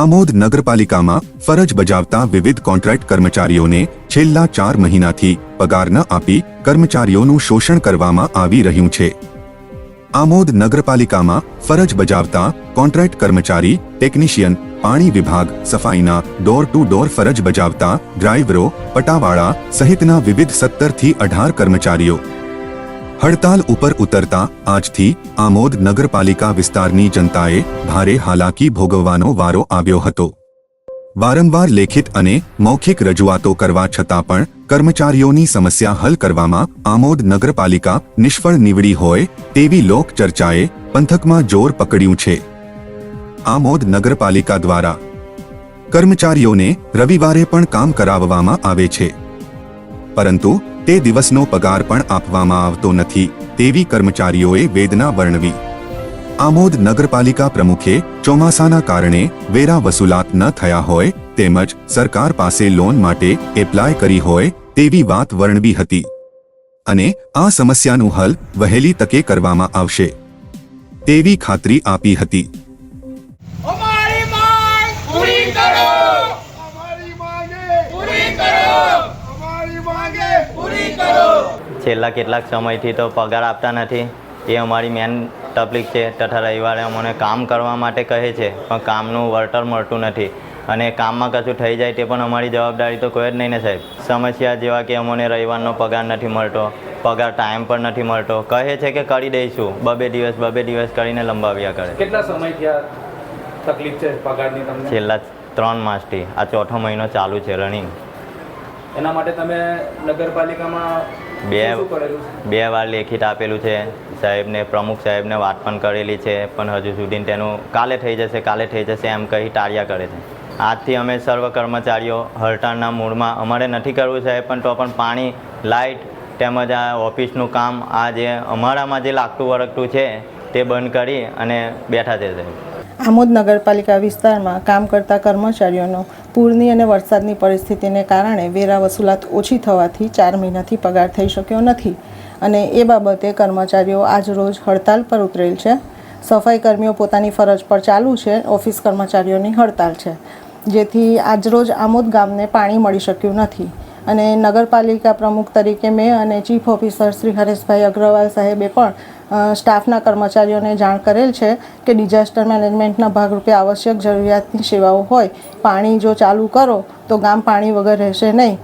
આમોદ નગરપાલિકામાં ફરજ બજાવતા વિવિધ કોન્ટ્રાક્ટ કર્મચારીઓને છેલ્લા 4 મહિનાથી પગાર ન આપી કર્મચારીઓનું શોષણ કરવામાં આવી રહ્યું છે। આમોદ નગરપાલિકામાં ફરજ બજાવતા કોન્ટ્રાક્ટ કર્મચારી, ટેકનિશિયન, પાણી વિભાગ, સફાઈના ડોર ટુ ડોર ફરજ બજાવતા ડ્રાઈવરો, પટાવાળા સહિતના વિવિધ 17 થી 18 કર્મચારીઓ હડતાલ ઉપર ઉતરતા આજથી આમોદ નગરપાલિકા વિસ્તારની જનતાએ ભારે હાલાકી ભોગવવાનો વારો આવ્યો હતો। વારંવાર લેખિત અને મૌખિક રજૂઆતો કરવા છતાં પણ કર્મચારીઓની સમસ્યા હલ કરવામાં આમોદ નગરપાલિકા નિષ્ફળ નીવડી હોય તેવી લોક ચર્ચાએ પંથકમાં જોર પકડ્યું છે। આમોદ નગરપાલિકા દ્વારા કર્મચારીઓને રવિવારે પણ કામ કરાવવામાં આવે છે, પરંતુ તે દિવસનો પગાર પણ આપવામાં આવતો નથી તેવી કર્મચારીઓએ વેદના વર્ણવી। આમોદ નગરપાલિકા પ્રમુખે ચોમાસાના કારણે વેરા વસૂલાત ન થયા હોય તેમજ સરકાર પાસે લોન માટે એપ્લાય કરી હોય તેવી વાત વર્ણવી હતી અને આ સમસ્યાનું હલ વહેલી તકે કરવામાં આવશે તેવી ખાતરી આપી હતી। છેલ્લા કેટલાક સમયથી તો પગાર આપતા નથી, એ અમારી મેન તકલીફ છે। તથા રવિવારે અમને કામ કરવા માટે કહે છે પણ કામનું વળતર મળતું નથી અને કામમાં કશું થઈ જાય તે પણ અમારી જવાબદારી તો કોઈ જ નહીં ને સાહેબ। સમસ્યા જેવા કે અમને રવિવારનો પગાર નથી મળતો, પગાર ટાઈમ પર નથી મળતો, કહે છે કે કરી દઈશું, બબે દિવસ કરીને લંબાવ્યા કરે। કેટલા સમયથી આ તકલીફ છે પગારની તમને? છેલ્લા 3 માસથી, આ 4થો મહિનો ચાલુ છે રનિંગ। એના માટે તમે નગરપાલિકામાં બે વાર લેખિત આપેલું છે સાહેબને, પ્રમુખ સાહેબને વાત પણ કરેલી છે, પણ હજુ સુધી તેનું કાલે થઈ જશે એમ કહી ટાળ્યા કરે છે। આજથી અમે સર્વ કર્મચારીઓ હડતાળના મૂડમાં, અમારે નથી કરવું સાહેબ પણ તો પણ પાણી, લાઇટ તેમજ આ ઓફિસનું કામ, આ જે અમારામાં જે લાગતું વળગતું છે તે બંધ કરી અને બેઠા છે સાહેબ। આમોદ નગરપાલિકા વિસ્તારમાં કામ કરતા કર્મચારીઓનો પૂરની અને વરસાદની પરિસ્થિતિને કારણે વેરા વસૂલાત ઓછી થવાથી 4 મહિનાથી પગાર થઈ શક્યો નથી અને એ બાબતે કર્મચારીઓ આજરોજ હડતાલ પર ઉતરેલ છે। સફાઈ કર્મીઓ પોતાની ફરજ પર ચાલુ છે, ઓફિસ કર્મચારીઓની હડતાલ છે, જેથી આજરોજ આમોદ ગામને પાણી મળી શક્યું નથી અને નગરપાલિકા પ્રમુખ તરીકે મેં અને ચીફ ઓફિસર શ્રી હરેશભાઈ અગ્રવાલ સાહેબે પણ સ્ટાફના કર્મચારીઓને જાણ કરેલ છે કે ડિઝાસ્ટર મેનેજમેન્ટના ભાગરૂપે આવશ્યક જરૂરિયાતની સેવાઓ હોય, પાણી જો ચાલુ કરો તો ગામ પાણી વગર રહેશે નહીં